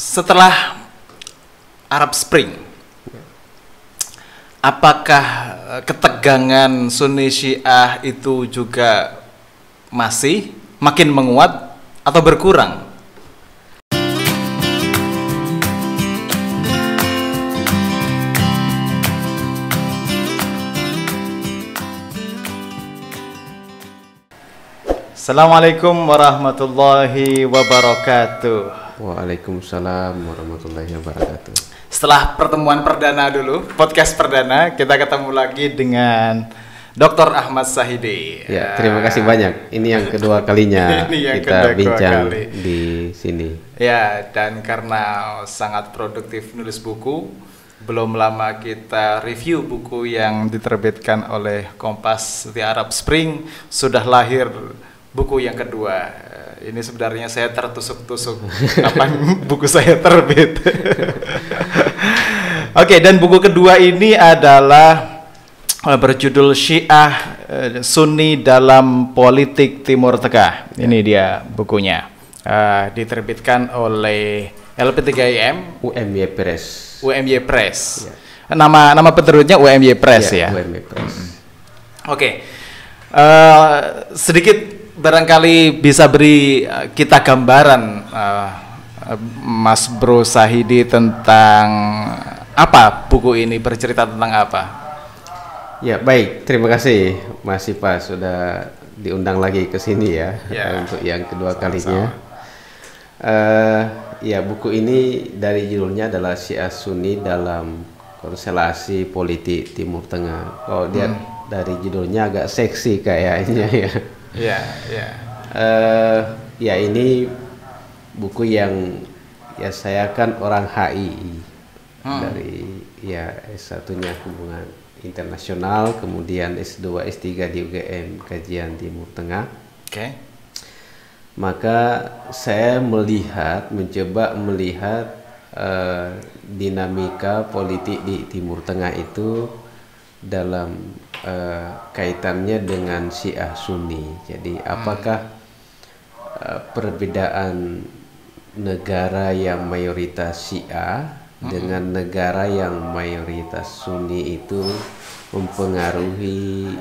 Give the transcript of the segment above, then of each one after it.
Setelah Arab Spring, apakah ketegangan Sunni Syiah itu juga masih makin menguat atau berkurang? Assalamualaikum warahmatullahi wabarakatuh. Waalaikumsalam warahmatullahi wabarakatuh. Setelah pertemuan perdana dulu, podcast perdana, kita ketemu lagi dengan Dr. Ahmad Sahidi. Ya, terima kasih banyak. Ini yang kedua kalinya kita bincang di sini. Ya, dan karena sangat produktif nulis buku, belum lama kita review buku yang diterbitkan oleh Kompas di Arab Spring, sudah lahir buku yang kedua. Ini sebenarnya saya tertusuk-tusuk kapan buku saya terbit. Oke, dan buku kedua ini adalah berjudul Syiah Sunni dalam Politik Timur Tengah. Ini dia bukunya. Diterbitkan oleh LP3IM UMY Press. UMY Press. Ya. Nama penerbitnya UMY Press ya. UMY Press. Oke. Sedikit barangkali bisa beri kita gambaran Mas Bro Sahidi tentang apa buku ini, bercerita tentang apa? Ya, baik, terima kasih Mas Ipa sudah diundang lagi ke sini ya, untuk yang kedua kalinya. Ya, buku ini dari judulnya adalah Syiah Sunni dalam Konstelasi Politik Timur Tengah. Kalau dia dari judulnya agak seksi kayaknya ya. Ya, ini buku yang saya kan orang HI dari S1-nya hubungan internasional, kemudian S2, S3 di UGM kajian Timur Tengah. Maka saya mencoba melihat dinamika politik di Timur Tengah itu dalam kaitannya dengan Syiah Sunni. Jadi apakah perbedaan negara yang mayoritas Syiah dengan negara yang mayoritas Sunni itu mempengaruhi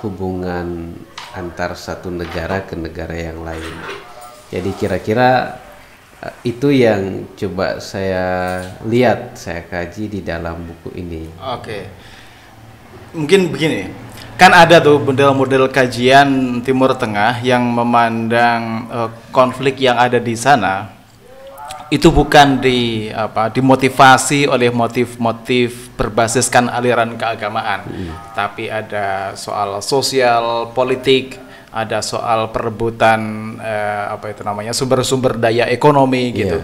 hubungan antar satu negara ke negara yang lain. Jadi kira-kira itu yang coba saya lihat, saya kaji di dalam buku ini. Mungkin begini, kan ada tuh model-model kajian Timur Tengah yang memandang konflik yang ada di sana itu bukan dimotivasi oleh motif-motif berbasiskan aliran keagamaan, tapi ada soal sosial, politik, ada soal perebutan sumber-sumber daya ekonomi gitu.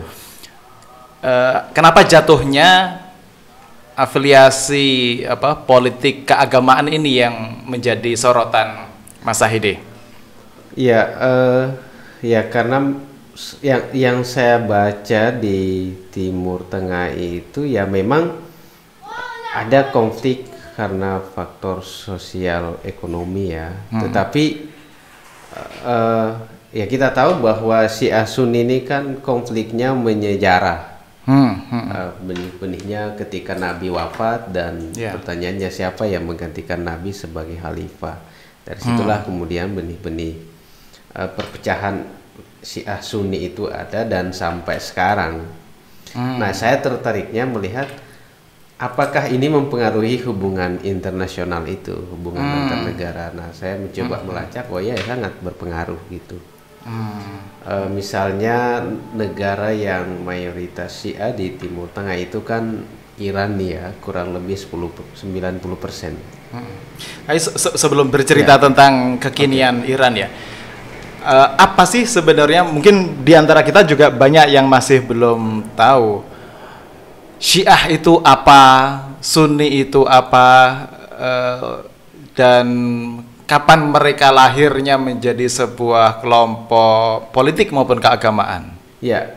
Kenapa jatuhnya afiliasi politik keagamaan ini yang menjadi sorotan Mas Sahidi? Ya, karena yang saya baca di Timur Tengah itu ya memang ada konflik karena faktor sosial ekonomi ya. Tetapi ya kita tahu bahwa Syiah Sunni ini kan konfliknya menyejarah. Benih-benihnya ketika Nabi wafat dan pertanyaannya siapa yang menggantikan Nabi sebagai khalifah. Dari situlah kemudian benih-benih perpecahan Syiah Sunni itu ada dan sampai sekarang. Nah, saya tertariknya melihat apakah ini mempengaruhi hubungan internasional itu, hubungan antar negara. Nah, saya mencoba melacak, sangat berpengaruh gitu. Misalnya negara yang mayoritas Syiah di Timur Tengah itu kan Iran ya, kurang lebih 90%. Sebelum bercerita tentang kekinian Iran ya, apa sih sebenarnya, mungkin diantara kita juga banyak yang masih belum tahu Syiah itu apa, Sunni itu apa, dan kapan mereka lahirnya menjadi sebuah kelompok politik maupun keagamaan? Ya,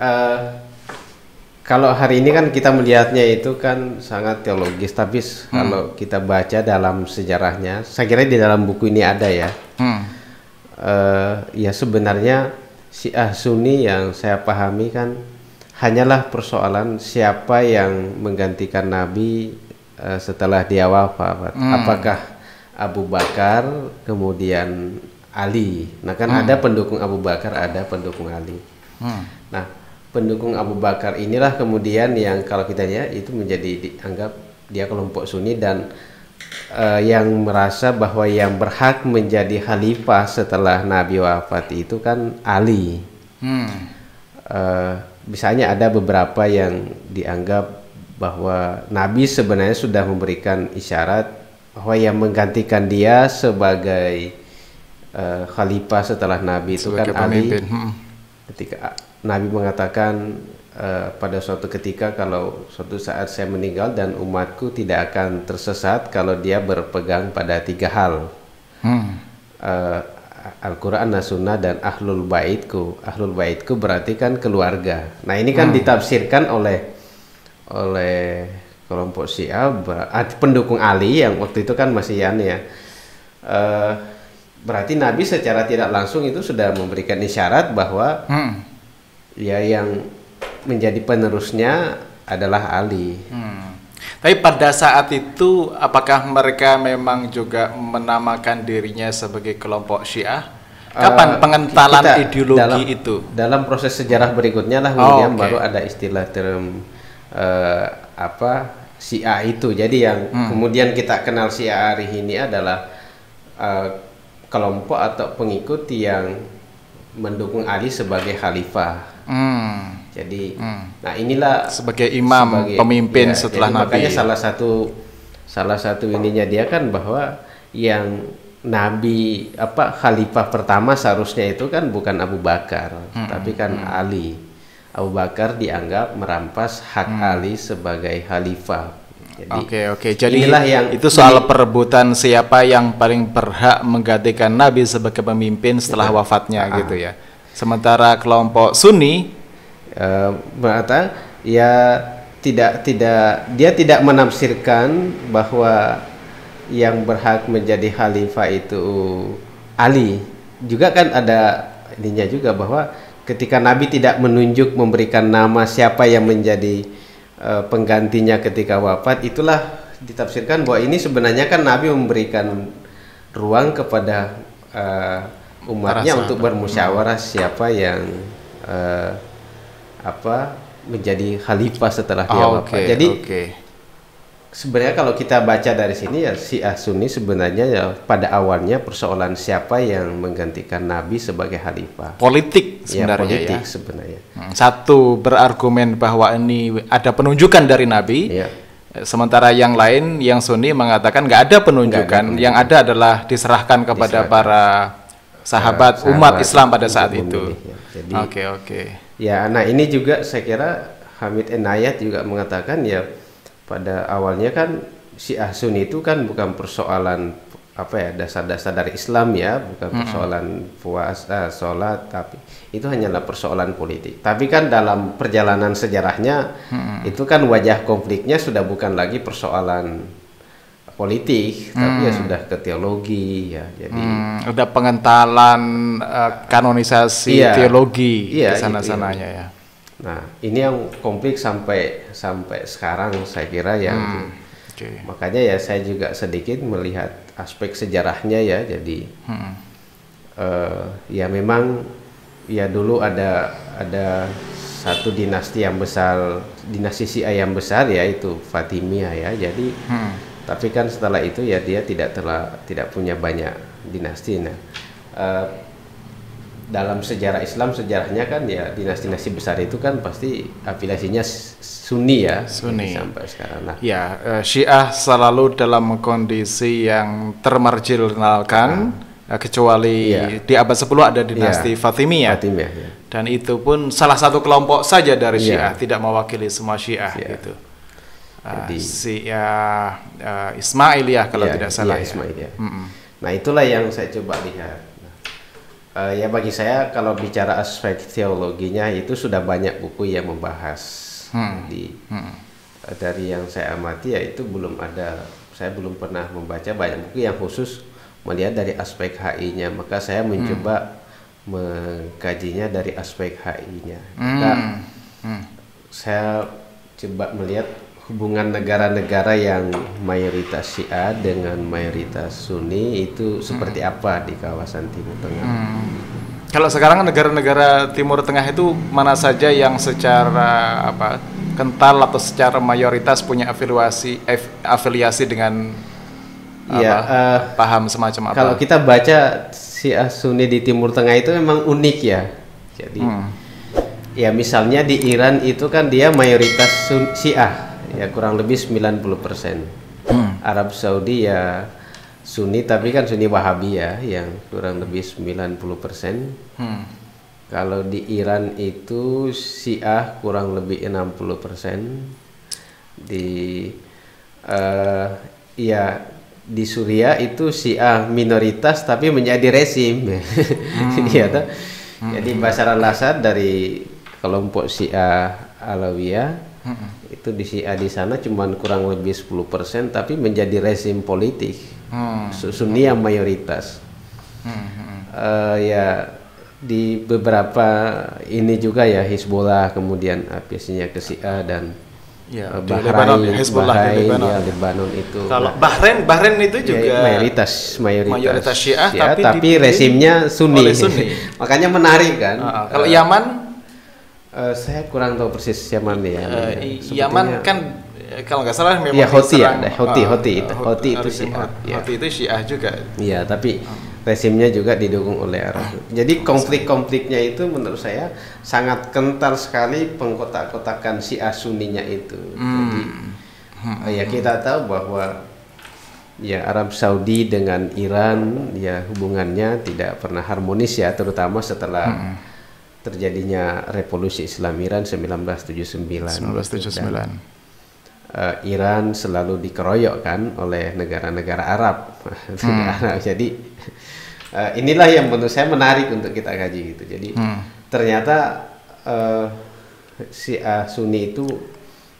kalau hari ini kan kita melihatnya itu kan sangat teologis, tapi kalau kita baca dalam sejarahnya, saya kira di dalam buku ini ada ya. Ya sebenarnya Syiah Sunni yang saya pahami kan hanyalah persoalan siapa yang menggantikan Nabi setelah dia wafat. Apakah Abu Bakar kemudian Ali? Nah kan ada pendukung Abu Bakar, ada pendukung Ali. Nah pendukung Abu Bakar inilah kemudian yang kalau kita lihat itu menjadi dianggap dia kelompok Sunni dan yang merasa bahwa yang berhak menjadi khalifah setelah Nabi wafat itu kan Ali. Misalnya ada beberapa yang dianggap bahwa Nabi sebenarnya sudah memberikan isyarat bahwa yang menggantikan dia sebagai khalifah setelah Nabi itu kan Ali. Ketika Nabi mengatakan pada suatu ketika kalau suatu saat saya meninggal dan umatku tidak akan tersesat kalau dia berpegang pada 3 hal. Al-Quran, As-Sunnah, dan Ahlul Baitku. Ahlul Baitku berarti kan keluarga. Nah ini kan ditafsirkan oleh kelompok Syiah, pendukung Ali yang waktu itu kan masih ya. Berarti Nabi secara tidak langsung itu sudah memberikan isyarat bahwa ya yang menjadi penerusnya adalah Ali. Tapi pada saat itu apakah mereka memang juga menamakan dirinya sebagai kelompok Syiah? Kapan pengentalan ideologi itu? Dalam proses sejarah berikutnya lah kemudian baru ada istilah term Syiah itu. Jadi yang kemudian kita kenal Syiah hari ini adalah kelompok atau pengikut yang mendukung Ali sebagai khalifah. Jadi, nah inilah sebagai imam, pemimpin ya, setelah Nabi. Makanya salah satu ininya dia kan bahwa yang Nabi khalifah pertama seharusnya itu kan bukan Abu Bakar, tapi kan Ali. Abu Bakar dianggap merampas hak Ali sebagai khalifah. Oke. Jadi itu soal perebutan siapa yang paling berhak menggantikan Nabi sebagai pemimpin setelah wafatnya gitu ya. Sementara kelompok Sunni berkata ya dia tidak menafsirkan bahwa yang berhak menjadi khalifah itu Ali. Juga kan ada ininya juga bahwa ketika Nabi tidak menunjuk memberikan nama siapa yang menjadi penggantinya ketika wafat, itulah ditafsirkan bahwa ini sebenarnya kan Nabi memberikan ruang kepada umatnya untuk bermusyawarah siapa yang menjadi khalifah setelah dia wafat. Jadi sebenarnya kalau kita baca dari sini ya Syiah Sunni sebenarnya ya pada awalnya persoalan siapa yang menggantikan Nabi sebagai khalifah. Politik sebenarnya ya. Politik sebenarnya. Satu berargumen bahwa ini ada penunjukan dari Nabi. Ya. Sementara yang lain yang Sunni mengatakan nggak ada penunjukan. Yang ada adalah diserahkan kepada para sahabat umat Islam pada saat itu. Ya. Jadi, ya, nah ini juga saya kira Hamid Enayat juga mengatakan ya pada awalnya kan Syiah Sunni itu kan bukan persoalan dasar-dasar dari Islam ya, bukan persoalan puasa, sholat, tapi itu hanyalah persoalan politik. Tapi kan dalam perjalanan sejarahnya itu kan wajah konfliknya sudah bukan lagi persoalan politik, tapi ya sudah ke teologi ya. Jadi ada pengentalan kanonisasi teologi di sana-sananya ya. Nah, ini yang konflik sampai sekarang saya kira ya. Makanya ya saya juga sedikit melihat aspek sejarahnya ya. Jadi ya memang ya dulu ada satu dinasti yang besar, dinasti Syiah yang besar yaitu Fatimiyah ya. Jadi tapi kan setelah itu ya dia tidak punya banyak dinasti. Nah, dalam sejarah Islam sejarahnya kan ya dinasti-dinasti besar itu kan pasti afiliasinya Sunni ya. Sunni sampai sekarang. Nah, ya Syiah selalu dalam kondisi yang termarginalkan kecuali di abad 10 ada dinasti Fatimiyah. Ya. Dan itu pun salah satu kelompok saja dari Syiah, tidak mewakili semua Syiah gitu. Syiah Ismailiyah kalau tidak salah. Ismailiyah. Nah itulah yang saya coba lihat. Ya bagi saya kalau bicara aspek teologinya itu sudah banyak buku yang membahas. Dari yang saya amati ya itu saya belum pernah membaca banyak buku yang khusus melihat dari aspek HI-nya. Maka saya mencoba mengkajinya dari aspek HI-nya. Maka saya coba melihat hubungan negara-negara yang mayoritas Syiah dengan mayoritas Sunni itu seperti apa di kawasan Timur Tengah. Kalau sekarang negara-negara Timur Tengah itu mana saja yang secara kental atau secara mayoritas punya afiliasi dengan paham semacam apa? Kalau kita baca Syiah Sunni di Timur Tengah itu memang unik ya. Jadi ya misalnya di Iran itu kan dia mayoritas Syiah ya kurang lebih 90%. Arab Saudi ya Sunni tapi kan Sunni Wahabi ya yang kurang lebih 90%. Kalau di Iran itu Syiah kurang lebih 60%. Di Suriah itu Syiah minoritas tapi menjadi rezim. Iya toh. Jadi Bashar al-Assad dari kelompok Syiah Alawiyah itu di Syiah di sana cuman kurang lebih 10% tapi menjadi rezim politik. Sunni yang mayoritas. Ya di beberapa ini juga ya Hizbullah kemudian afiliasinya ke Syiah dan Lebanon, Lebanon itu. Kalau Bahrain itu juga mayoritas Syiah tapi rezimnya Sunni. Makanya menarik kan. Kalau Yaman saya kurang tahu persis Yaman ya. Yaman kan kalau nggak salah memang Houthi itu Syiah. Houthi itu Syiah juga. Iya, tapi rezimnya juga didukung oleh Arab. Jadi konflik-konfliknya itu menurut saya sangat kental sekali pengkotak-kotakan Syiah Sunninya itu. Jadi ya kita tahu bahwa ya Arab Saudi dengan Iran ya hubungannya tidak pernah harmonis ya, terutama setelah terjadinya revolusi Islam Iran 1979. Iran selalu dikeroyok kan oleh negara-negara Arab. Jadi inilah yang menurut saya menarik untuk kita kaji gitu. Jadi ternyata Syiah Sunni itu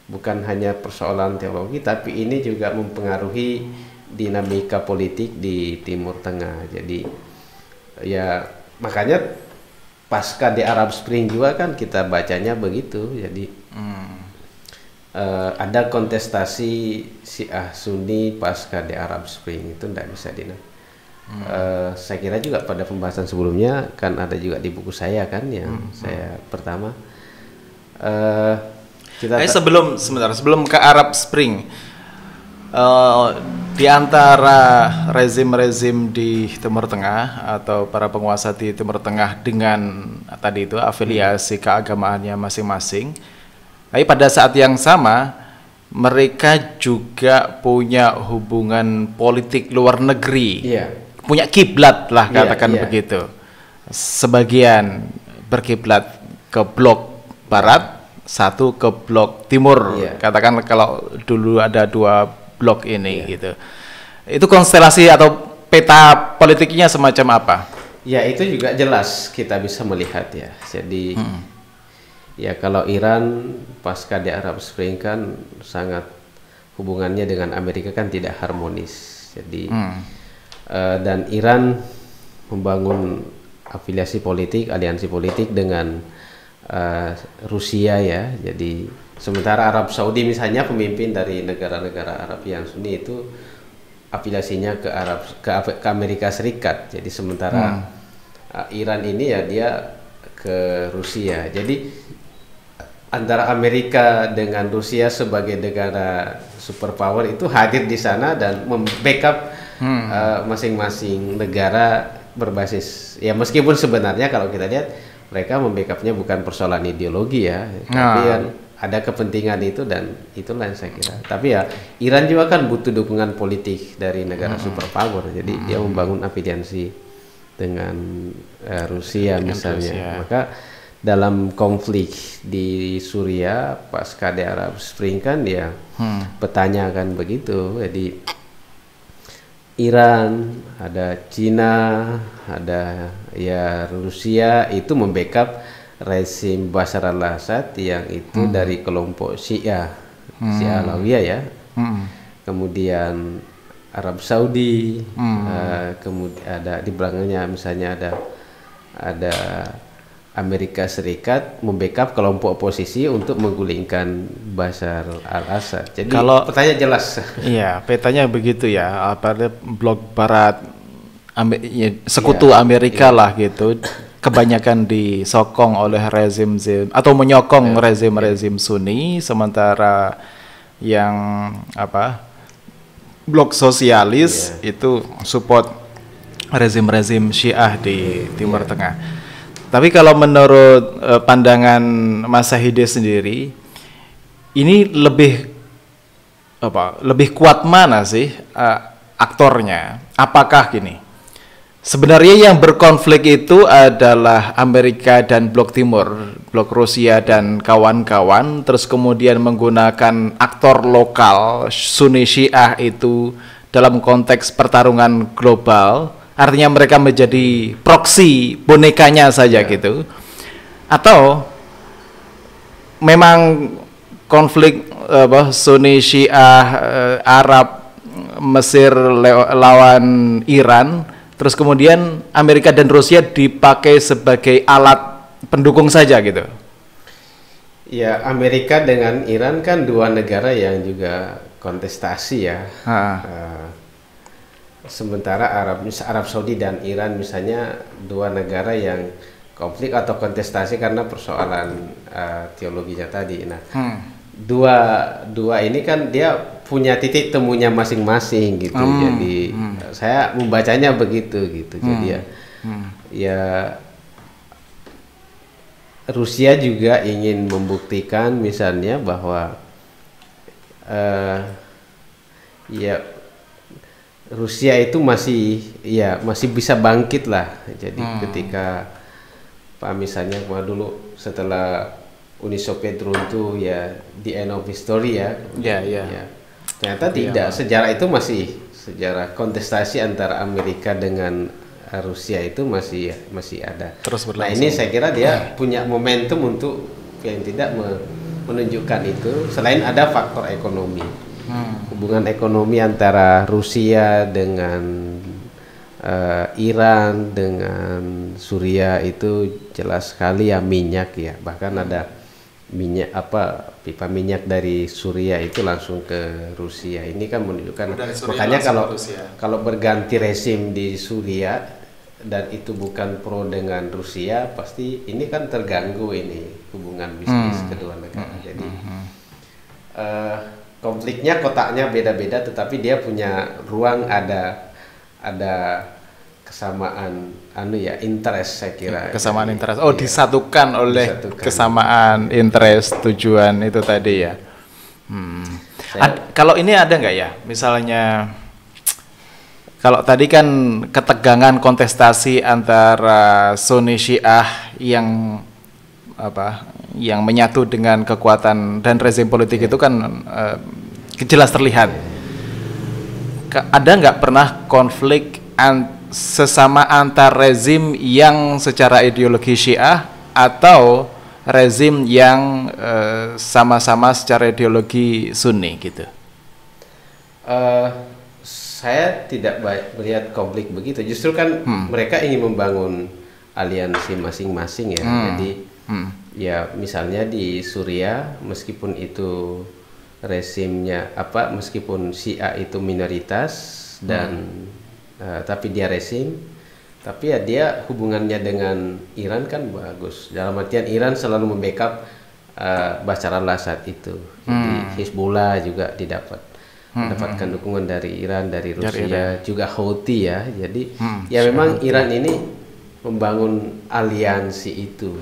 bukan hanya persoalan teologi, tapi ini juga mempengaruhi dinamika politik di Timur Tengah. Jadi ya makanya pasca di Arab Spring juga kan kita bacanya begitu. Jadi ada kontestasi Syiah Sunni pasca di Arab Spring itu tidak bisa saya kira juga pada pembahasan sebelumnya kan ada juga di buku saya kan yang saya pertama sebelum ke Arab Spring di antara rezim-rezim di Timur Tengah atau para penguasa di Timur Tengah dengan tadi itu afiliasi keagamaannya masing-masing. Tapi pada saat yang sama mereka juga punya hubungan politik luar negeri, punya kiblat lah katakan begitu. Sebagian berkiblat ke blok barat, satu ke blok timur. Katakan kalau dulu ada dua blok ini gitu. Itu konstelasi atau peta politiknya semacam apa? Ya itu juga jelas kita bisa melihat ya. Jadi ya kalau Iran pasca di Arab Spring kan sangat hubungannya dengan Amerika kan tidak harmonis. Jadi dan Iran membangun afiliasi politik, aliansi politik dengan Rusia ya. Jadi sementara Arab Saudi misalnya pemimpin dari negara-negara Arab yang Sunni itu afiliasinya ke Amerika Serikat. Jadi sementara Iran ini ya dia ke Rusia. Jadi antara Amerika dengan Rusia sebagai negara superpower itu hadir di sana dan membackup masing-masing negara berbasis ya meskipun sebenarnya kalau kita lihat mereka membackupnya bukan persoalan ideologi ya, tapi kan ada kepentingan itu dan itulah yang saya kira. Tapi ya Iran juga kan butuh dukungan politik dari negara superpower, jadi dia membangun afiliasi dengan Rusia misalnya. Maka dalam konflik di Suriah pasca di Arab Spring kan ya petanya kan begitu. Jadi Iran, ada Cina, ada ya Rusia itu membackup rezim Bashar al-Assad yang itu dari kelompok Syiah Alawiyah ya. Kemudian Arab Saudi, kemudian ada di belakangnya misalnya ada Amerika Serikat membackup kelompok oposisi untuk menggulingkan Bashar al-Assad. Jadi kalau petanya jelas. Iya, petanya begitu ya. Apa blok barat sekutu Amerika lah gitu. Kebanyakan disokong oleh rezim atau menyokong rezim-rezim Sunni, sementara yang blok sosialis itu support rezim-rezim Syiah di Timur Tengah. Tapi kalau menurut pandangan Mas Syahidi sendiri, ini lebih kuat mana sih aktornya? Apakah gini? Sebenarnya yang berkonflik itu adalah Amerika dan Blok Timur, Blok Rusia dan kawan-kawan, terus kemudian menggunakan aktor lokal Sunni Syiah itu dalam konteks pertarungan global. Artinya mereka menjadi proksi bonekanya saja gitu. Atau memang konflik Sunni Syiah Arab Mesir lawan Iran, terus kemudian Amerika dan Rusia dipakai sebagai alat pendukung saja gitu. Ya, Amerika dengan Iran kan dua negara yang juga kontestasi ya. Sementara Arab Saudi dan Iran misalnya dua negara yang konflik atau kontestasi karena persoalan teologinya tadi. Nah, dua ini kan dia punya titik temunya masing-masing gitu. Jadi saya membacanya begitu gitu. Jadi ya Rusia juga ingin membuktikan misalnya bahwa Rusia itu masih bisa bangkit lah. Jadi ketika misalnya dulu setelah Uni Soviet runtuh ya the end of history ya. Ternyata tidak. Sejarah itu masih sejarah kontestasi antara Amerika dengan Rusia itu masih ada. Terus berlangsung. Nah, ini saya kira dia punya momentum untuk yang tidak menunjukkan itu selain ada faktor ekonomi. Hubungan ekonomi antara Rusia dengan Iran dengan Suriah itu jelas sekali ya, minyak ya, bahkan ada minyak pipa minyak dari Suriah itu langsung ke Rusia. Ini kan menunjukkan makanya kalau berganti rezim di Suriah dan itu bukan pro dengan Rusia, pasti ini kan terganggu ini hubungan bisnis kedua negara. Jadi konfliknya kotaknya beda-beda, tetapi dia punya ruang ada kesamaan interest saya kira. Kesamaan interest. Oh, disatukan oleh kesamaan interest tujuan itu tadi ya. Kalau ini ada nggak ya? Misalnya kalau tadi kan ketegangan kontestasi antara Sunni Syiah yang menyatu dengan kekuatan dan rezim politik itu kan jelas terlihat. Ada nggak pernah konflik sesama antar rezim yang secara ideologi Syiah atau rezim yang sama-sama secara ideologi Sunni gitu? Saya tidak melihat konflik begitu. Justru kan mereka ingin membangun aliansi masing-masing ya. Jadi ya misalnya di Suriah meskipun itu rezimnya meskipun Syiah itu minoritas dan tapi dia rezim, tapi ya dia hubungannya dengan Iran kan bagus. Dalam artian Iran selalu membackup Bashar al-Assad itu. Jadi Hizbullah juga mendapatkan dukungan dari Iran, dari Rusia, juga Houthi ya. Jadi ya memang Iran ini membangun aliansi itu.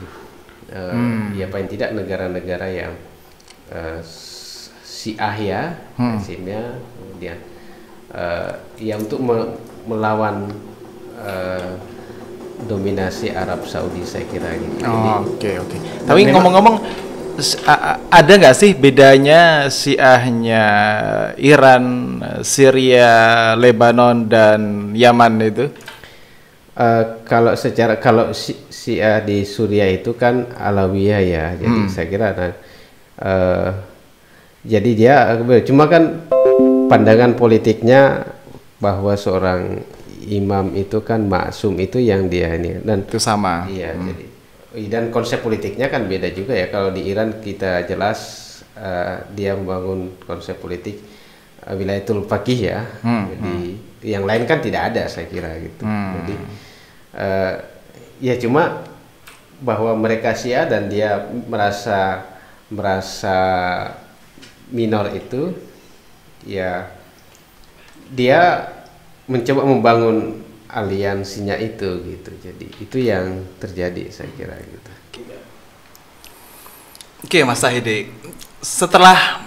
Ya paling tidak negara-negara yang Syiah ya rezimnya, kemudian ya untuk melawan dominasi Arab Saudi saya kira gitu. Oke. Tapi ngomong-ngomong, ada nggak sih bedanya Syiahnya Iran, Syria, Lebanon dan Yaman itu? Kalau Syiah di Suriah itu kan Alawiyah ya, jadi saya kira jadi dia cuma kan pandangan politiknya bahwa seorang imam itu kan maksum itu yang dia ini dan itu sama. Iya, jadi dan konsep politiknya kan beda juga ya. Kalau di Iran kita jelas dia membangun konsep politik wilayatul faqih ya. Jadi yang lain kan tidak ada saya kira gitu. Jadi ya cuma bahwa mereka Syiah dan dia merasa minor itu ya, dia mencoba membangun aliansinya itu gitu. Jadi itu yang terjadi saya kira gitu. Oke, Mas Tauhidi, setelah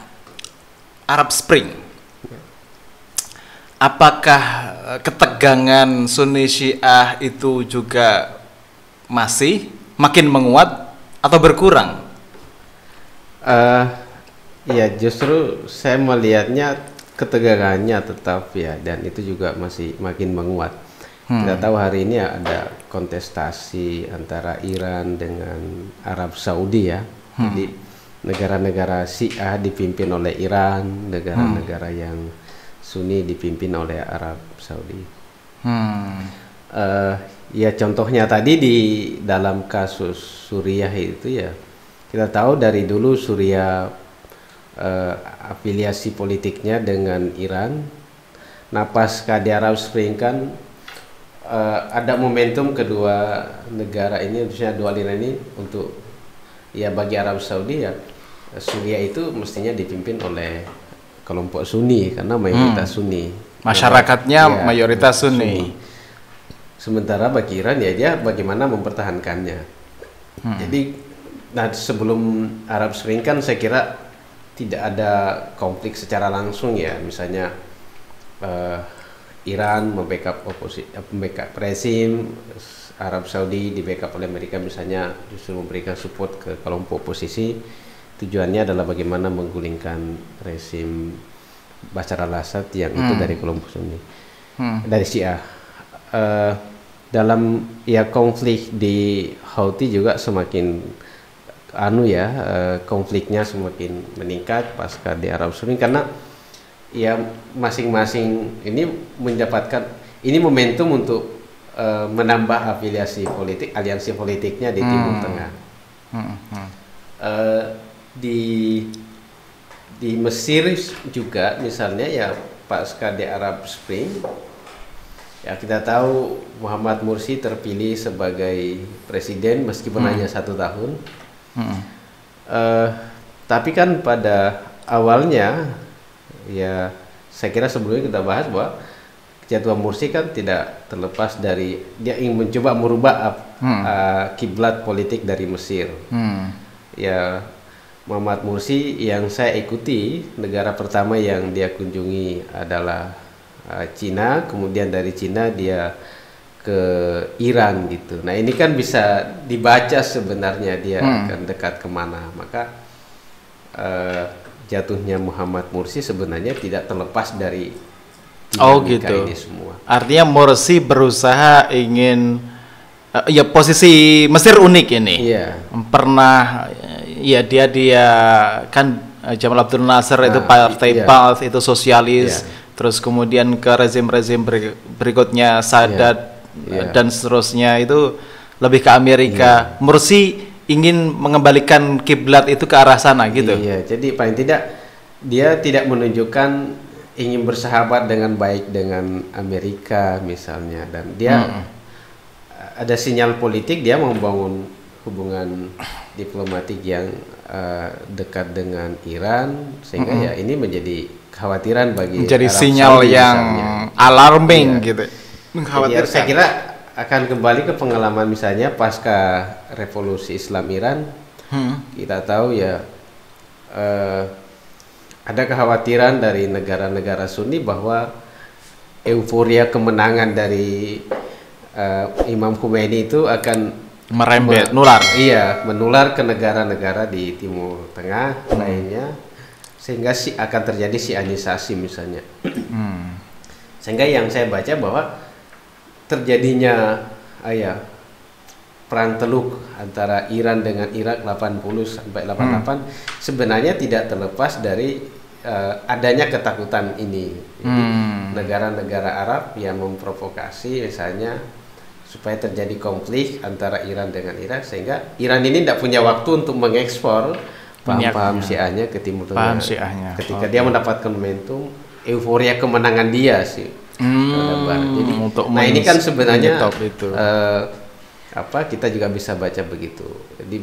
Arab Spring, apakah ketegangan Sunni Syiah itu juga masih makin menguat atau berkurang? Ya justru saya melihatnya ketegangannya tetap ya, dan itu juga masih makin menguat. Kita tahu hari ini ada kontestasi antara Iran dengan Arab Saudi ya. Jadi negara-negara Syiah dipimpin oleh Iran, negara-negara yang Sunni dipimpin oleh Arab Saudi. Ya contohnya tadi di dalam kasus Suriah itu ya, kita tahu dari dulu Suriah afiliasi politiknya dengan Iran. Nah pasca di Arab Spring kan ada momentum kedua negara ini, khususnya dua aliran ini untuk ya bagi Arab Saudi ya, Suriah itu mestinya dipimpin oleh kelompok Sunni karena mayoritas Sunni. Masyarakatnya ya, mayoritas Sunni. Sementara bagi Iran ya dia bagaimana mempertahankannya. Jadi nah sebelum Arab Spring kan saya kira tidak ada konflik secara langsung ya, misalnya Iran membackup rezim, Arab Saudi di backup oleh Amerika misalnya justru memberikan support ke kelompok oposisi. Tujuannya adalah bagaimana menggulingkan rezim Bashar al-Assad yang itu dari kelompok Sunni, dari Syiah. Dalam ya konflik di Houthi juga semakin konfliknya semakin meningkat pasca di Arab Spring, karena ya masing-masing ini mendapatkan ini momentum untuk menambah afiliasi politik, aliansi politiknya di Timur Tengah. Di Mesir juga misalnya ya pasca di Arab Spring ya kita tahu Muhammad Mursi terpilih sebagai presiden meskipun hanya 1 tahun. Tapi kan pada awalnya ya saya kira sebelumnya kita bahas bahwa jadwal Mursi kan tidak terlepas dari dia ingin mencoba merubah kiblat politik dari Mesir. Ya Muhammad Mursi yang saya ikuti, negara pertama yang dia kunjungi adalah Cina, kemudian dari Cina dia ke Iran gitu. Nah ini kan bisa dibaca sebenarnya dia akan dekat kemana. Maka jatuhnya Muhammad Mursi sebenarnya tidak terlepas dari gitu. Ini semua. Artinya Mursi berusaha ingin ya posisi Mesir unik ini. Pernah ya dia kan Jamal Abdel Nasser itu partai Ba'ath itu sosialis, terus kemudian ke rezim-rezim berikutnya Sadat dan seterusnya itu lebih ke Amerika. Mursi ingin mengembalikan kiblat itu ke arah sana gitu. Jadi paling tidak dia tidak menunjukkan ingin bersahabat dengan baik dengan Amerika misalnya, dan dia ada sinyal politik dia membangun hubungan diplomatik yang dekat dengan Iran, sehingga ya ini menjadi kekhawatiran bagi menjadi Arab sinyal Saudi yang misalnya. alarming gitu. Jadi, saya kira akan kembali ke pengalaman misalnya pasca revolusi Islam Iran. Kita tahu ya ada kekhawatiran dari negara-negara Sunni bahwa euforia kemenangan dari Imam Khomeini itu akan merembet, menular ke negara-negara di Timur Tengah lainnya, sehingga akan terjadi Syianisasi misalnya. Sehingga yang saya baca bahwa terjadinya perang teluk antara Iran dengan Irak 80 sampai 88 sebenarnya tidak terlepas dari adanya ketakutan ini. Jadi negara-negara Arab yang memprovokasi misalnya supaya terjadi konflik antara Iran dengan Irak, sehingga Iran ini tidak punya waktu untuk mengekspor paham-paham Syiahnya ke Timur Tengah. Ketika dia mendapatkan momentum, euforia kemenangan dia sih. Jadi, nah ini kan sebenarnya kita juga bisa baca begitu. Jadi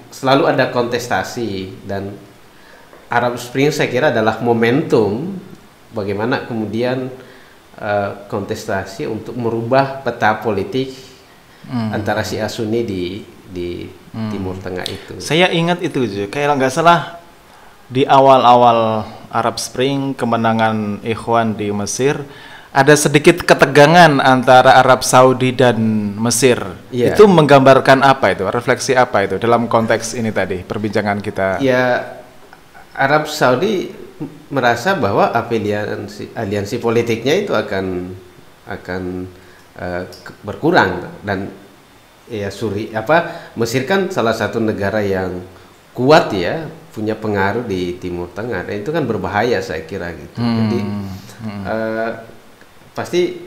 selalu ada kontestasi, dan Arab Spring saya kira adalah momentum bagaimana kemudian kontestasi untuk merubah peta politik antara Syiah Sunni di Timur Tengah itu. Saya ingat itu, kayak nggak salah di awal-awal Arab Spring, kemenangan Ikhwan di Mesir, ada sedikit ketegangan antara Arab Saudi dan Mesir. Itu menggambarkan apa itu? Refleksi apa itu dalam konteks ini tadi, perbincangan kita? Ya, Arab Saudi merasa bahwa aliansi politiknya itu akan berkurang, dan ya Mesir kan salah satu negara yang kuat ya, punya pengaruh di Timur Tengah, dan itu kan berbahaya saya kira gitu. Jadi pasti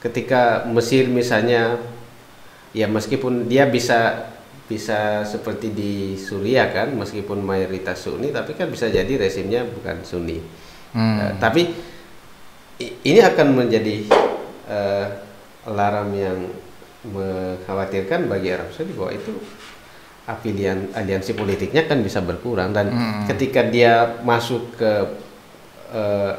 ketika Mesir misalnya, ya meskipun dia bisa seperti di Suriah kan, meskipun mayoritas Sunni, tapi kan bisa jadi resimnya bukan Sunni. Tapi ini akan menjadi alarm yang mengkhawatirkan bagi Arab Saudi, bahwa itu aliansi politiknya kan bisa berkurang, dan ketika dia masuk ke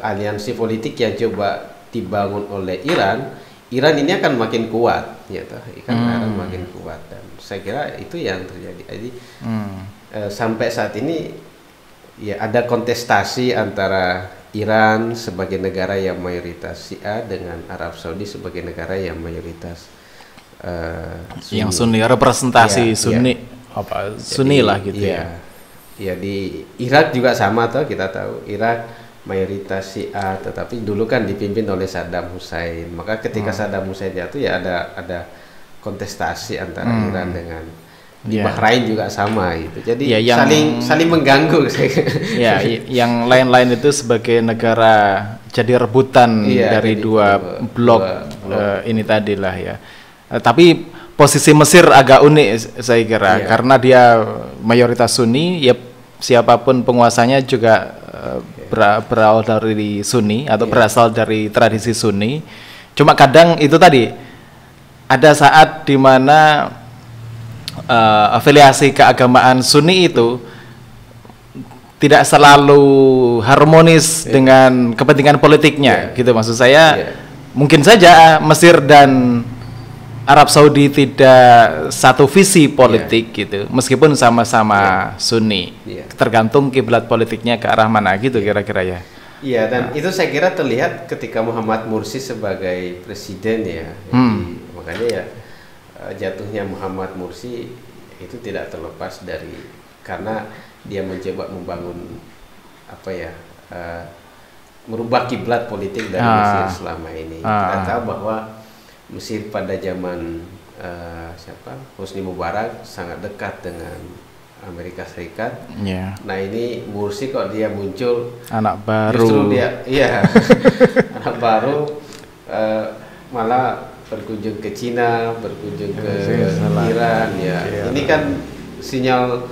aliansi politik yang coba dibangun oleh Iran ini akan makin kuat, gitu. Akan makin kuat, dan saya kira itu yang terjadi. Jadi sampai saat ini ya ada kontestasi antara Iran sebagai negara yang mayoritas Syiah dengan Arab Saudi sebagai negara yang mayoritas Sunni. Yang Sunni, representasi Sunni, Sunni lah gitu ya. Ya di Irak juga sama, kita tahu Irak mayoritas Syiah, tetapi dulu kan dipimpin oleh Saddam Hussein. Maka ketika Saddam Hussein jatuh, ya ada kontestasi antara Iran dengan di Bahrain juga sama gitu. Jadi saling mengganggu. Ya, yang lain-lain itu sebagai negara jadi rebutan dari dua blok ini tadilah ya. Tapi posisi Mesir agak unik saya kira, karena dia mayoritas Sunni, ya siapapun penguasanya juga berawal dari Sunni atau berasal dari tradisi Sunni. Cuma kadang itu tadi ada saat di mana afiliasi keagamaan Sunni itu tidak selalu harmonis dengan kepentingan politiknya, gitu maksud saya. Mungkin saja Mesir dan Arab Saudi tidak satu visi politik gitu, meskipun sama-sama Sunni. Tergantung kiblat politiknya ke arah mana gitu kira-kira ya. Iya, dan itu saya kira terlihat ketika Muhammad Mursi sebagai presiden ya. Jadi, makanya ya jatuhnya Muhammad Mursi itu tidak terlepas dari karena dia mencoba membangun merubah kiblat politik dari Mesir selama ini. Kita tahu bahwa Mesir pada zaman Hosni Mubarak sangat dekat dengan Amerika Serikat. Nah ini Mursi kok dia muncul anak baru. Justru dia anak baru, malah berkunjung ke Cina, berkunjung ke Iran ya. Ini kan sinyal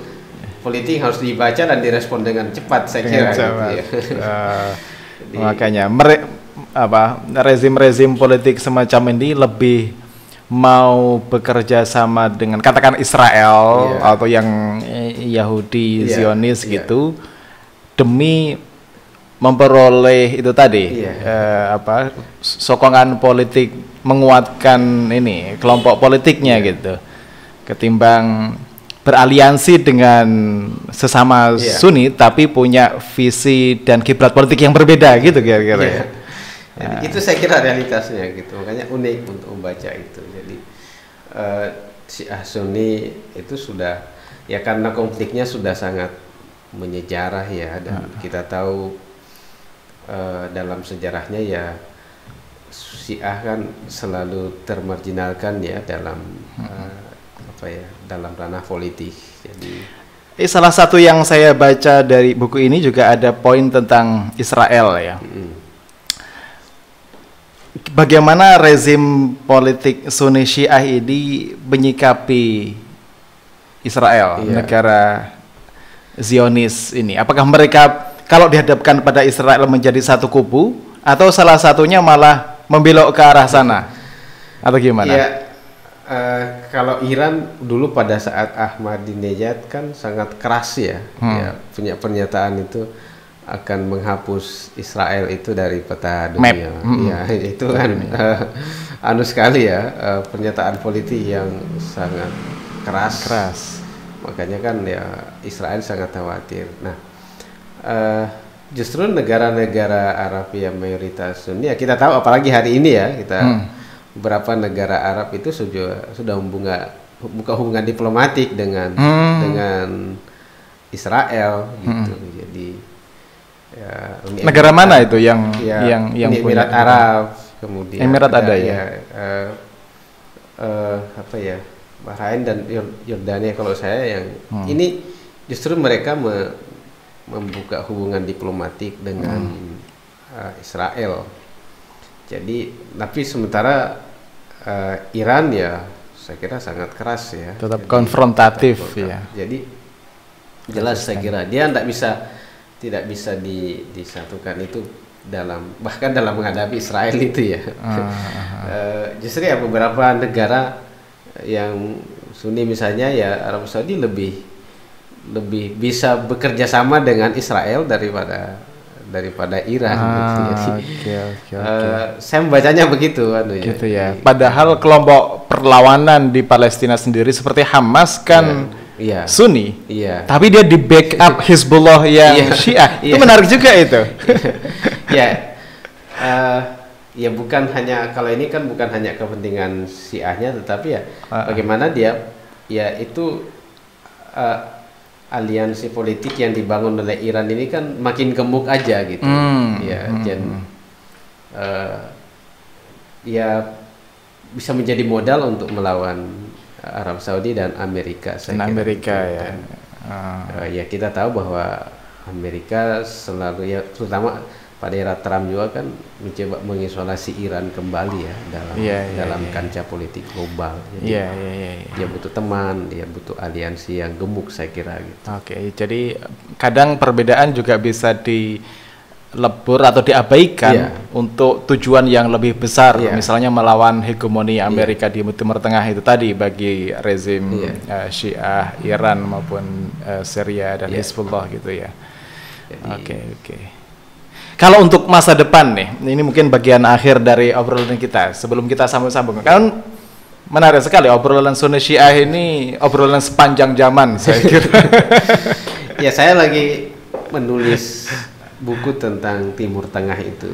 politik harus dibaca dan direspon dengan cepat saya kira. Jadi, makanya rezim-rezim politik semacam ini lebih mau bekerja sama dengan katakan Israel atau yang Yahudi Zionis gitu demi memperoleh itu tadi sokongan politik, menguatkan ini kelompok politiknya gitu, ketimbang beraliansi dengan sesama Sunni tapi punya visi dan kiblat politik yang berbeda gitu kira-kira. Jadi itu saya kira realitasnya gitu, makanya unik untuk membaca itu. Jadi Syiah Sunni itu sudah ya karena konfliknya sudah sangat menyejarah ya, dan kita tahu dalam sejarahnya ya Syiah kan selalu termarginalkan ya dalam dalam ranah politik. Jadi salah satu yang saya baca dari buku ini juga ada poin tentang Israel ya. bagaimana rezim politik Sunni Syiah ini menyikapi Israel, negara Zionis ini? Apakah mereka kalau dihadapkan pada Israel menjadi satu kubu, atau salah satunya malah membelok ke arah sana, atau gimana? Ya, kalau Iran dulu pada saat Ahmadinejad kan sangat keras ya, ya punya pernyataan itu akan menghapus Israel itu dari peta dunia. Ya, itu kan anu sekali ya, pernyataan politik yang sangat keras. Makanya kan ya Israel sangat khawatir. Nah, justru negara-negara Arab yang mayoritas Sunni, ya kita tahu apalagi hari ini ya, kita beberapa negara Arab itu sudah membuka hubungan diplomatik dengan Israel gitu. Jadi ya, negara mana itu yang Emirat Arab, kemudian Emirat ada ya, apa ya, Bahrain dan Yordania kalau saya yang ini justru mereka membuka hubungan diplomatik dengan Israel. Jadi tapi sementara Iran ya saya kira sangat keras ya, tetap konfrontatif ya. Jadi jelas saya kira dia tidak bisa disatukan itu bahkan dalam menghadapi Israel itu ya. Justru ya beberapa negara yang Sunni misalnya ya Arab Saudi lebih bisa bekerja sama dengan Israel daripada Iran gitu. Jadi saya membacanya begitu gitu ya. Padahal kelompok perlawanan di Palestina sendiri seperti Hamas kan Sunni, tapi dia di backup Hizbullah yang Syiah. Itu menarik juga itu. Ya bukan hanya, kalau ini kan bukan hanya kepentingan Syiahnya, tetapi ya bagaimana dia ya itu aliansi politik yang dibangun oleh Iran ini kan makin gemuk aja gitu. Ya bisa menjadi modal untuk melawan Arab Saudi dan Amerika. Ya kita tahu bahwa Amerika selalu ya, terutama pada era Trump juga kan mencoba mengisolasi Iran kembali ya dalam kancah politik global. Jadi dia butuh teman, dia butuh aliansi yang gemuk saya kira gitu. Jadi kadang perbedaan juga bisa dilebur atau diabaikan untuk tujuan yang lebih besar, misalnya melawan hegemoni Amerika di Timur Tengah itu tadi bagi rezim Syiah Iran maupun Syria dan Hizbullah gitu ya. Oke. Kalau untuk masa depan nih, ini mungkin bagian akhir dari obrolan kita. Sebelum kita sambung-sambung, kan menarik sekali obrolan Sunni Syiah ini, obrolan sepanjang zaman saya kira. Ya saya lagi menulis buku tentang Timur Tengah itu.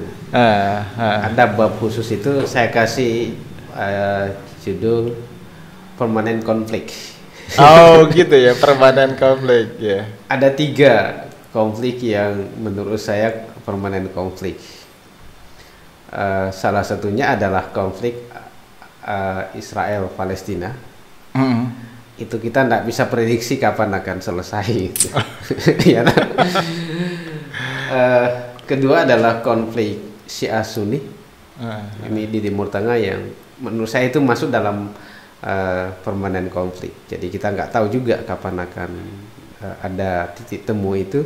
Ada bab khusus itu saya kasih judul Permanent Conflict. Oh gitu ya, permanent konflik ya. Ada 3 konflik yang menurut saya permanent konflik. Salah satunya adalah konflik Israel Palestina. Itu kita tidak bisa prediksi kapan akan selesai. Kedua adalah konflik Syiah Sunni. Ini di Timur Tengah yang menurut saya itu masuk dalam permanent konflik. Jadi kita nggak tahu juga kapan akan ada titik temu itu.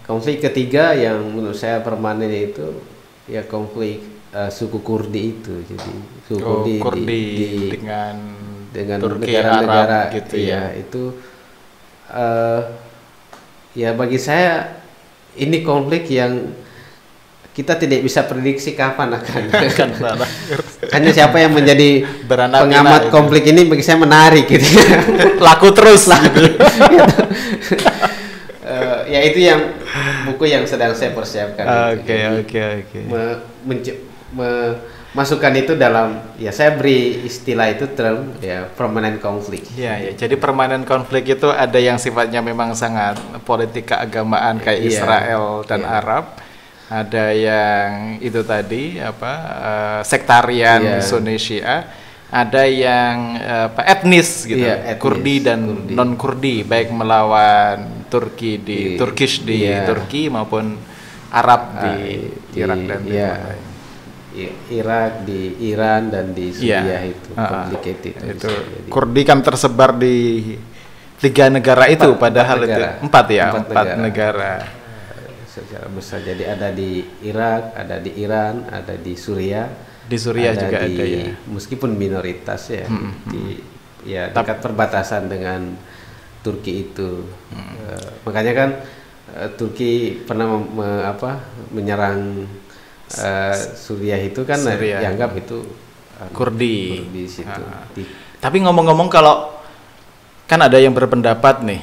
Konflik ketiga yang menurut saya permanen itu ya konflik suku Kurdi itu. Jadi suku Kurdi dengan negara-negara gitu ya. Itu ya bagi saya ini konflik yang kita tidak bisa prediksi kapan akan hanya siapa yang menjadi pengamat konflik ini bagi saya menarik gitu. Laku terus lah gitu. Ya itu yang buku yang sedang saya persiapkan. Masukkan itu dalam, ya saya beri istilah itu term ya permanent conflict. Jadi permanent conflict itu ada yang sifatnya memang sangat politik keagamaan kayak Israel dan Arab. Ada yang itu tadi sektarian Sunni Syiah, ada yang etnis gitu, Kurdi dan non Kurdi, baik melawan Turki di Turki maupun Arab di Irak dan Irak, di Iran dan di Syria itu complicated itu. Kurdi kan tersebar di 3 negara itu, padahal itu 4 negara secara besar. Jadi ada di Irak, ada di Iran, ada di Suriah. Di Suriah juga ada ya. Meskipun minoritas ya, di dekat perbatasan dengan Turki itu. Makanya kan Turki pernah menyerang Suriah itu kan dianggap itu Kurdi situ. Tapi ngomong-ngomong, kalau kan ada yang berpendapat nih,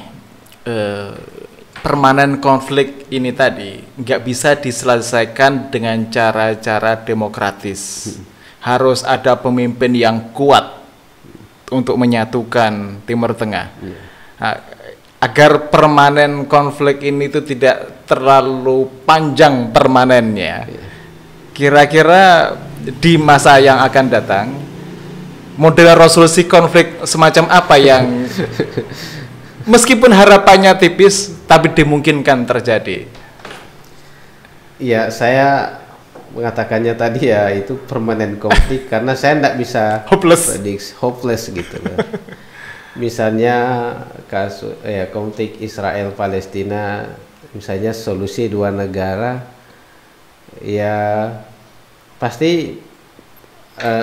permanen konflik ini tadi nggak bisa diselesaikan dengan cara-cara demokratis. Harus ada pemimpin yang kuat untuk menyatukan Timur Tengah. Agar permanen konflik ini itu tidak terlalu panjang permanennya. Kira-kira di masa yang akan datang, model resolusi konflik semacam apa yang meskipun harapannya tipis tapi dimungkinkan terjadi? Ya, saya mengatakannya tadi ya itu permanen konflik karena saya tidak bisa hopeless gitu. Misalnya kasus konflik Israel Palestina, misalnya solusi 2 negara, ya pasti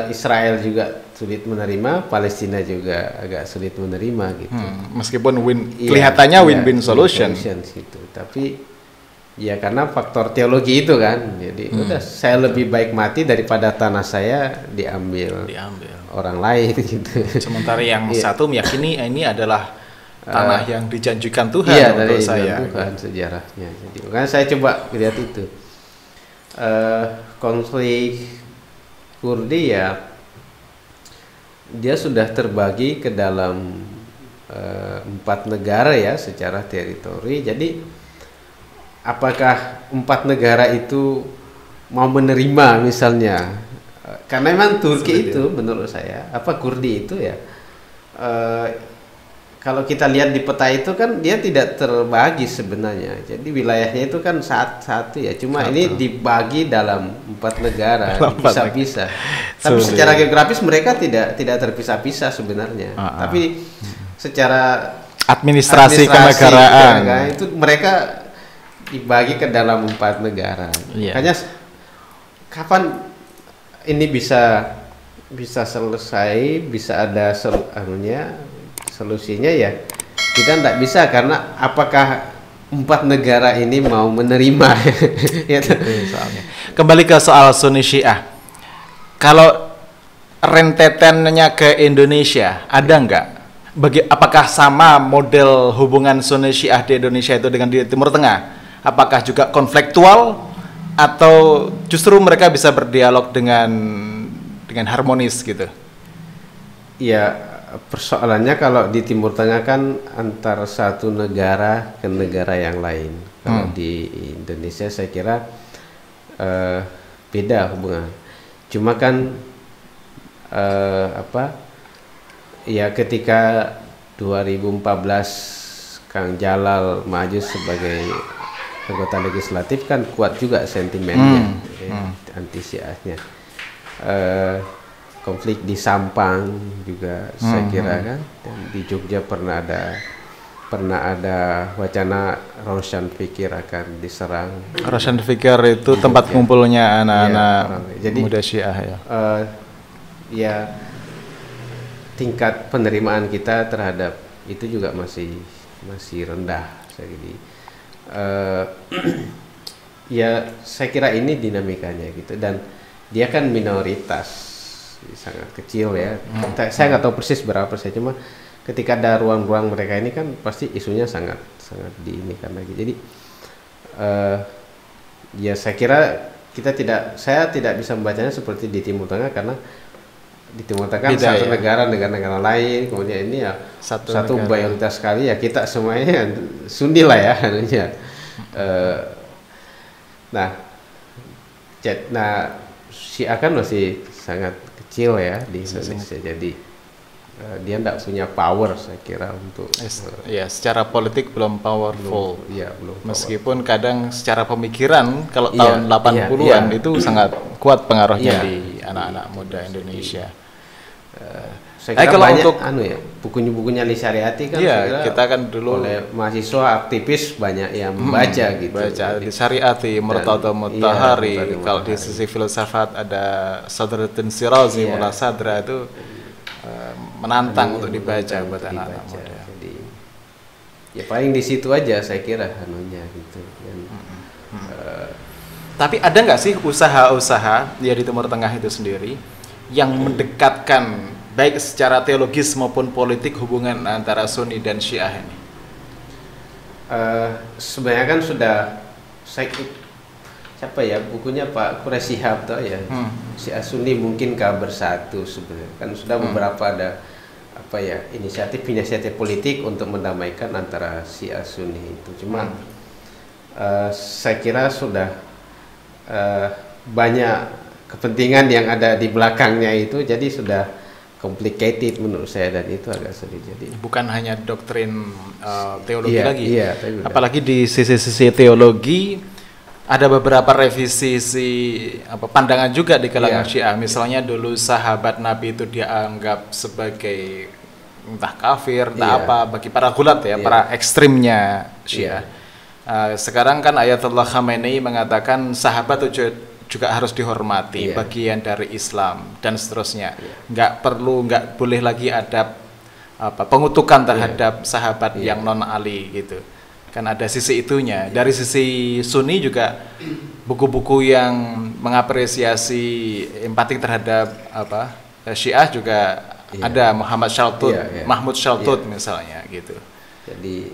Israel juga sulit menerima, Palestina juga agak sulit menerima gitu. Meskipun kelihatannya win-win solution gitu. Tapi ya karena faktor teologi itu kan, jadi udah saya lebih baik mati daripada tanah saya diambil orang lain gitu. Sementara yang satu meyakini ini adalah tanah yang dijanjikan Tuhan untuk saya. Tuhan sejarahnya. Jadi makanya saya coba lihat itu. Konflik Kurdi ya, dia sudah terbagi ke dalam 4 negara ya secara teritori. Jadi apakah 4 negara itu mau menerima misalnya? Karena memang Turki itu menurut saya, Kurdi itu ya, kalau kita lihat di peta itu kan dia tidak terbagi sebenarnya. Jadi wilayahnya itu kan satu ya. Cuma ini dibagi dalam 4 negara, bisa-bisa. Tapi secara geografis mereka tidak terpisah-pisah sebenarnya. Tapi secara administrasi kenegaraan itu mereka dibagi ke dalam 4 negara. Makanya kapan ini bisa selesai, bisa ada solusinya ya kita tidak bisa, karena apakah 4 negara ini mau menerima. Kembali ke soal Sunni Syiah, kalau rentetannya ke Indonesia ada nggak? Apakah sama model hubungan Sunni Syiah di Indonesia itu dengan di Timur Tengah? Apakah juga konfliktual atau justru mereka bisa berdialog dengan harmonis gitu? Ya, persoalannya kalau di Timur Tengah kan antar satu negara ke negara yang lain. Kalau di Indonesia saya kira beda hubungan. Cuma kan ya ketika 2014 Kang Jalal maju sebagai anggota legislatif kan kuat juga sentimennya anti Syiahnya. Konflik di Sampang juga saya kira kan, dan di Jogja pernah ada wacana Roshan Fikir akan diserang. Roshan Fikir itu tempat kumpulnya anak-anak muda Syiah ya. Ya tingkat penerimaan kita terhadap itu juga masih rendah. Ya saya kira ini dinamikanya gitu, dan dia kan minoritas sangat kecil ya. Saya nggak tahu persis berapa persen, cuma ketika ada ruang-ruang mereka ini kan pasti isunya sangat diinikan lagi. Jadi ya saya kira saya tidak bisa membacanya seperti di Timur Tengah, karena di Timur Tengah satu negara lain, kemudian ini ya satu mayoritas sekali ya, kita semuanya Sunni lah ya harusnya. Nah Syiah kan masih sangat kecil ya di Indonesia. Jadi dia tidak punya power saya kira untuk ya secara politik belum powerful. Belum meskipun kadang secara pemikiran kalau tahun 80-an itu sangat kuat pengaruhnya di anak-anak muda Indonesia. Saya kira kalau banyak untuk bukunya Liz Haryati kan kita kan dulu oleh mahasiswa aktivis banyak yang membaca gitu. Baca Liz Haryati, Murtada Mutahari, kalau di sisi filsafat ada Sadruddin Shirazi, Mullah Sadra itu menantang untuk dibaca buat anak-anak muda. Jadi ya paling di situ aja saya kira anunya gitu. Tapi ada nggak sih usaha-usaha di Timur Tengah itu sendiri yang mendekatkan baik secara teologis maupun politik hubungan antara Sunni dan Syiah ini? Sebenarnya kan sudah siapa ya bukunya Pak Quraisy Shihab tuh ya, Syiah Sunni mungkinkah bersatu, sebenarnya kan sudah beberapa ada inisiatif politik untuk mendamaikan antara Syiah Sunni itu. Cuma saya kira sudah banyak kepentingan yang ada di belakangnya itu, jadi sudah complicated menurut saya, dan itu agak sulit. Jadi bukan hanya doktrin teologi lagi, apalagi di sisi teologi ada beberapa revisi pandangan juga di kalangan Syiah. Misalnya dulu sahabat Nabi itu dianggap sebagai entah kafir, entah apa bagi para gulat para ekstrimnya Syiah. Sekarang kan Ayatollah Khamenei mengatakan sahabat itu juga harus dihormati, bagian dari Islam dan seterusnya. Nggak boleh lagi ada pengutukan terhadap sahabat yang non Ali gitu. Kan ada sisi itunya. Dari sisi Sunni juga buku-buku yang mengapresiasi empatik terhadap Syiah juga ada. Muhammad Shaltut, Mahmud Shaltut misalnya gitu. Jadi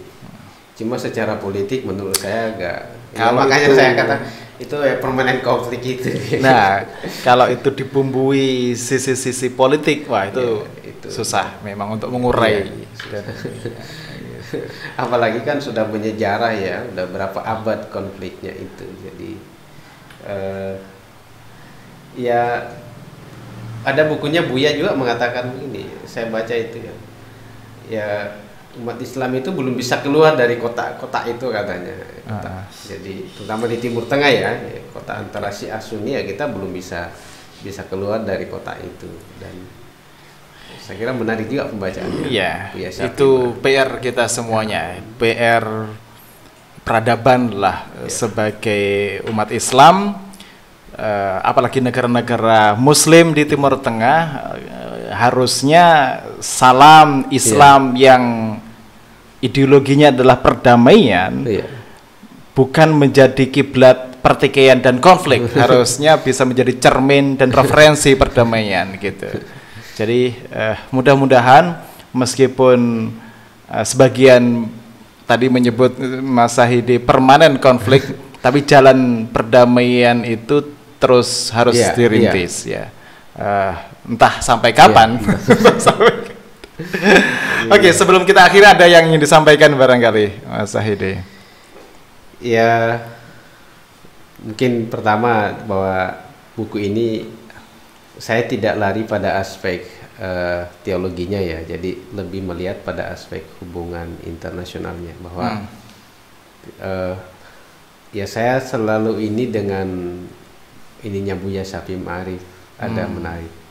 cuma secara politik menurut saya agak makanya saya kata itu permanen konflik itu. Nah, kalau itu dibumbui sisi-sisi politik, wah itu susah memang untuk mengurai. Apalagi kan sudah menyejarah ya, udah berapa abad konfliknya itu. Jadi ada bukunya Buya juga mengatakan ini, saya baca itu ya umat Islam itu belum bisa keluar dari kota itu katanya. Jadi terutama di Timur Tengah ya, kota antara Syiah Sunni kita belum bisa keluar dari kota itu, dan saya kira menarik juga pembacaannya. Itu PR kita semuanya, PR peradaban lah sebagai umat Islam, apalagi negara-negara Muslim di Timur Tengah. Harusnya salam Islam yang ideologinya adalah perdamaian, bukan menjadi kiblat pertikaian dan konflik. Harusnya bisa menjadi cermin dan referensi perdamaian gitu. Jadi mudah-mudahan meskipun sebagian tadi menyebut Mas Sahidi permanen konflik, tapi jalan perdamaian itu terus harus dirintis entah sampai kapan. Oke, sebelum kita akhiri ada yang ingin disampaikan barangkali Mas Sahidi? Ya, mungkin pertama bahwa buku ini saya tidak lari pada aspek teologinya ya, jadi lebih melihat pada aspek hubungan internasionalnya, bahwa saya selalu ini dengan ininya Buya Syafie Ma'arif, ada menarik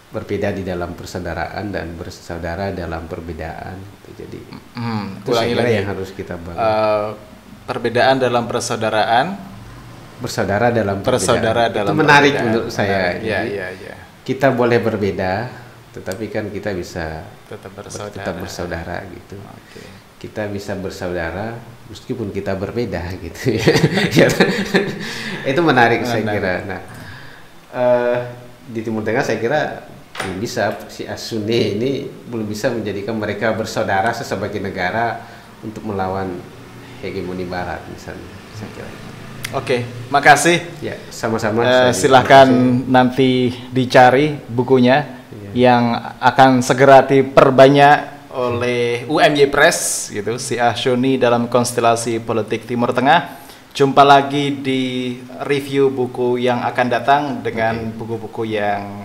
berbeda di dalam persaudaraan dan bersaudara dalam perbedaan. Jadi itu yang harus kita bangun. Perbedaan dalam persaudaraan, bersaudara dalam bersaudara perbedaan. Dalam itu menarik perbedaan. menurut saya. Kita boleh berbeda, tetapi kan kita bisa tetap bersaudara gitu. Kita bisa bersaudara meskipun kita berbeda gitu ya. Itu menarik saya kira. Nah, di Timur Tengah saya kira belum bisa, Syiah Sunni ini belum bisa menjadikan mereka bersaudara sebagai negara untuk melawan hegemoni Barat misalnya, saya kira. Oke, makasih. Ya, sama-sama. Silahkan nanti dicari bukunya yang akan segera diperbanyak oleh UMY Press gitu, Syiah Sunni dalam Konstelasi Politik Timur Tengah. Jumpa lagi di review buku yang akan datang dengan buku-buku yang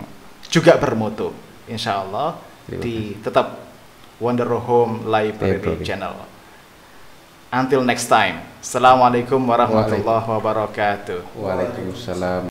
juga bermutu, insya Allah. di tetap Wonder Home Library Channel. Until next time. Assalamualaikum warahmatullahi wabarakatuh. Waalaikumsalam.